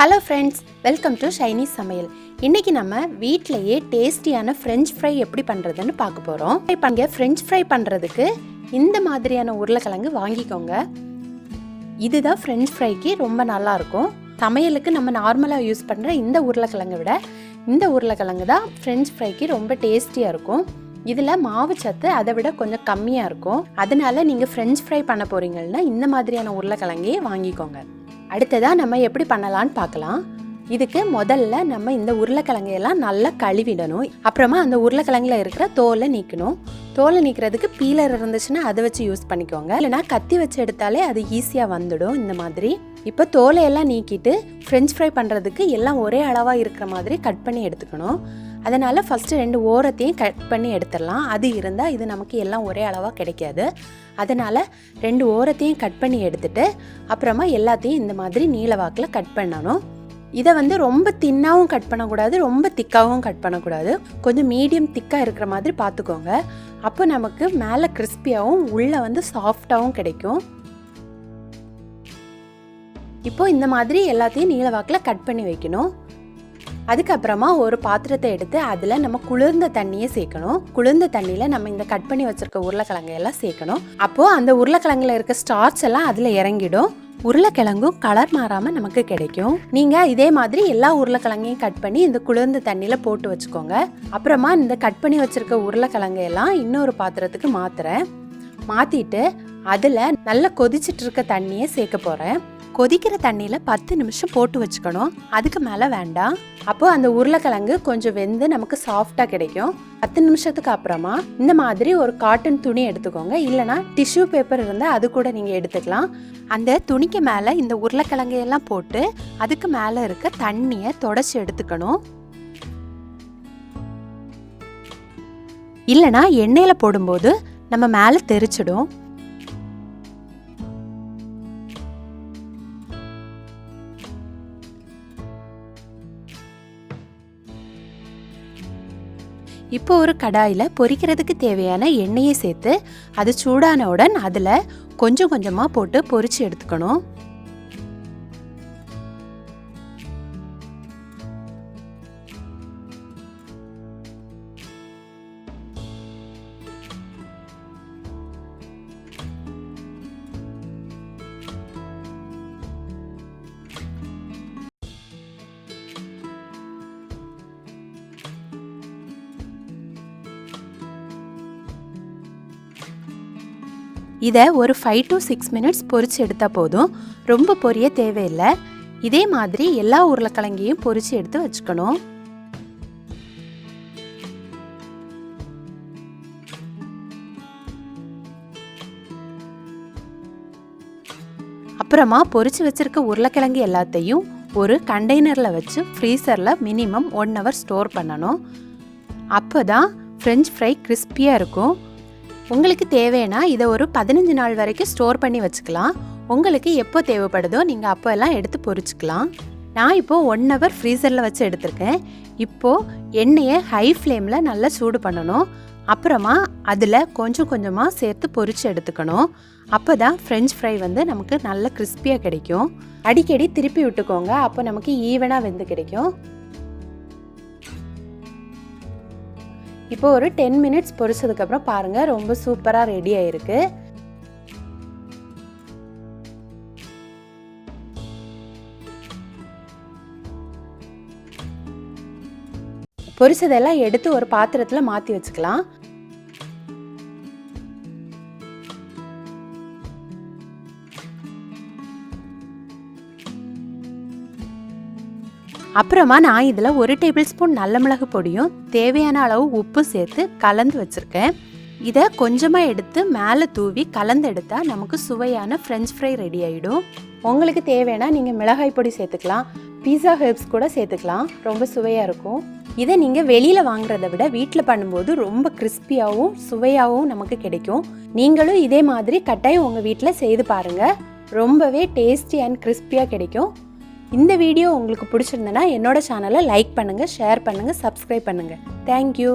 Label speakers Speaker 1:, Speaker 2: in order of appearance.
Speaker 1: Hello friends, welcome to ஷைனிஸ் சமையல். இன்றைக்கி நம்ம வீட்டிலையே டேஸ்டியான ஃப்ரெஞ்ச் ஃப்ரை எப்படி பண்ணுறதுன்னு பார்க்க போகிறோம். இப்போ ஃப்ரெஞ்ச் ஃப்ரை பண்ணுறதுக்கு இந்த மாதிரியான உருளைக்கிழங்கு வாங்கிக்கோங்க. இதுதான் ஃப்ரெஞ்ச் ஃப்ரைக்கு ரொம்ப நல்லாயிருக்கும். சமையலுக்கு நம்ம நார்மலாக யூஸ் பண்ணுற இந்த உருளைக்கிழங்கை விட இந்த உருளைக்கிழங்கு தான் ஃப்ரெஞ்ச் ஃப்ரைக்கு ரொம்ப டேஸ்டியாக இருக்கும். இதில் மாவு சத்து அதை விட கொஞ்சம் கம்மியாக இருக்கும். அதனால நீங்கள் ஃப்ரெஞ்ச் ஃப்ரை பண்ண போகிறீங்கன்னா இந்த மாதிரியான உருளைக்கிழங்கையே வாங்கிக்கோங்க. அடுத்ததாக நம்ம எப்படி பண்ணலான்னு பார்க்கலாம். இதுக்கு முதல்ல நம்ம இந்த உருளைக்கிழங்கையெல்லாம் நல்லா கழுவிடணும். அப்புறமா அந்த உருளைக்கிழங்குல இருக்கிற தோலை நீக்கணும். தோலை நீக்கிறதுக்கு பீலர் இருந்துச்சுன்னா அதை வச்சு யூஸ் பண்ணிக்கோங்க. இல்லைனா கத்தி வச்சு எடுத்தாலே அது ஈஸியாக வந்துடும் இந்த மாதிரி. இப்போ தோலையெல்லாம் நீக்கிட்டு ஃப்ரெஞ்ச் ஃப்ரை பண்ணுறதுக்கு எல்லாம் ஒரே அளவாக இருக்கிற மாதிரி கட் பண்ணி எடுத்துக்கணும். அதனால் ஃபஸ்ட்டு 2 ஓரத்தையும் கட் பண்ணி எடுத்துடலாம். அது இருந்தால் இது நமக்கு எல்லாம் ஒரே அளவாக கிடைக்காது. அதனால் 2 ஓரத்தையும் கட் பண்ணி எடுத்துட்டு அப்புறமா எல்லாத்தையும் இந்த மாதிரி நீல வாக்கில் கட் பண்ணணும். இதை ரொம்ப தின்னாகவும் கட் பண்ணக்கூடாது, ரொம்ப திக்காகவும் கட் பண்ணக்கூடாது. கொஞ்சம் மீடியம் திக்காக இருக்கிற மாதிரி பார்த்துக்கோங்க. அப்போ நமக்கு மேலே கிறிஸ்பியாகவும் உள்ளே சாஃப்டாகவும் கிடைக்கும். இப்போ இந்த மாதிரி எல்லாத்தையும் நீல வாக்கில் கட் பண்ணி வைக்கணும். அதுக்கப்புறமா ஒரு பாத்திரத்தை எடுத்து அதில் நம்ம குளிர்ந்த தண்ணியை சேர்க்கணும். குளிர்ந்த தண்ணியில் நம்ம இந்த கட் பண்ணி வச்சுருக்க உருளைக்கிழங்கையெல்லாம் சேர்க்கணும். அப்போது அந்த உருளைக்கிழங்குல இருக்க ஸ்டார்ச் எல்லாம் அதில் இறங்கிடும். உருளைக்கிழங்கும் கலர் மாறாமல் நமக்கு கிடைக்கும். நீங்கள் இதே மாதிரி எல்லா உருளைக்கிழங்கையும் கட் பண்ணி இந்த குளிர்ந்த தண்ணியில் போட்டு வச்சுக்கோங்க. அப்புறமா இந்த கட் பண்ணி வச்சுருக்க உருளைக்கிழங்கையெல்லாம் இன்னொரு பாத்திரத்துக்கு மாற்றிட்டு அதில் நல்லா கொதிச்சிட்டு இருக்க தண்ணியை சேர்க்க போகிறேன். கொதிக்கிற தண்ணியில் 10 நிமிஷம் போட்டு வச்சுக்கணும். அதுக்கு மேலே வேண்டாம். அப்போது அந்த உருளைக்கிழங்கு கொஞ்சம் வெந்து நமக்கு சாஃப்டாக கிடைக்கும். 10 நிமிஷத்துக்கு அப்புறமா இந்த மாதிரி ஒரு காட்டன் துணி எடுத்துக்கோங்க. இல்லைனா டிஷ்யூ பேப்பர் இருந்தால் அது கூட நீங்கள் எடுத்துக்கலாம். அந்த துணிக்கு மேலே இந்த உருளைக்கிழங்கையெல்லாம் போட்டு அதுக்கு மேலே இருக்க தண்ணியை தொடச்சி எடுத்துக்கணும். இல்லைனா எண்ணெயில் போடும்போது நம்ம மேலே தெரிச்சிடும். இப்போ ஒரு கடாயில் பொரிக்கிறதுக்கு தேவையான எண்ணெயை சேர்த்து அது சூடானவுடன் அதில் கொஞ்சம் கொஞ்சமாக போட்டு பொரிச்சு எடுத்துக்கணும். இதை ஒரு 5 to 6 மினிட்ஸ் பொரிச்சு எடுத்தால் போதும். ரொம்ப பொரிய தேவையில்லை. இதே மாதிரி எல்லா உருளைக்கிழங்கையும் பொரிச்சு எடுத்து வச்சுக்கணும். அப்புறமா பொரிச்சு வச்சிருக்க உருளைக்கிழங்கு எல்லாத்தையும் ஒரு கண்டெய்னரில் வச்சு ஃப்ரீசரில் மினிமம் 1 hour ஸ்டோர் பண்ணணும். அப்போ தான் ஃப்ரெஞ்ச் ஃப்ரை கிறிஸ்பியாக இருக்கும். உங்களுக்கு தேவைன்னா இதை ஒரு 15 நாள் வரைக்கும் ஸ்டோர் பண்ணி வச்சுக்கலாம். உங்களுக்கு எப்போ தேவைப்படுதோ நீங்கள் அப்போ எல்லாம் எடுத்து பொரிச்சுக்கலாம். நான் இப்போது 1 hour ஃப்ரீசரில் வச்சு எடுத்திருக்கேன். இப்போது எண்ணெயை ஹை ஃப்ளேமில் நல்லா சூடு பண்ணணும். அப்புறமா அதில் கொஞ்சம் கொஞ்சமாக சேர்த்து பொரிச்சு எடுத்துக்கணும். அப்போ தான் ஃப்ரெஞ்ச் ஃப்ரை நமக்கு நல்ல கிறிஸ்பியாக கிடைக்கும். அடிக்கடி திருப்பி விட்டுக்கோங்க. அப்போ நமக்கு ஈவனாக வெந்து கிடைக்கும். இப்போ ஒரு 10 மினிட்ஸ் பொரிச்சதுக்கப்புறம் பாருங்கள், ரொம்ப சூப்பராக ரெடி ஆயிருக்கு. பொரிச்சதெல்லாம் எடுத்து ஒரு பாத்திரத்தில் மாற்றி வச்சுக்கலாம். அப்புறமா நான் இதில் 1 டேபிள் ஸ்பூன் நல்ல மிளகு பொடியும் தேவையான அளவு உப்பு சேர்த்து கலந்து வச்சுருக்கேன். இதை கொஞ்சமாக எடுத்து மேலே தூவி கலந்து எடுத்தால் நமக்கு சுவையான ஃப்ரெஞ்ச் ஃப்ரை ரெடி ஆகிடும். உங்களுக்கு தேவைன்னா நீங்கள் மிளகாய் பொடி சேர்த்துக்கலாம், பீஸா ஹெர்ப்ஸ் கூட சேர்த்துக்கலாம். ரொம்ப சுவையாக இருக்கும். இதை நீங்கள் வெளியில் வாங்குறத விட வீட்டில் பண்ணும்போது ரொம்ப கிறிஸ்பியாகவும் சுவையாகவும் நமக்கு கிடைக்கும். நீங்களும் இதே மாதிரி கட்டாயம் உங்கள் வீட்டில் செய்து பாருங்கள். ரொம்பவே டேஸ்டி அண்ட் கிறிஸ்பியாக கிடைக்கும். இந்த வீடியோ உங்களுக்கு பிடிச்சிருந்தனா என்னோட சேனலை லைக் பண்ணுங்கள், ஷேர் பண்ணுங்கள், சப்ஸ்கிரைப் பண்ணுங்கள். தேங்க்யூ.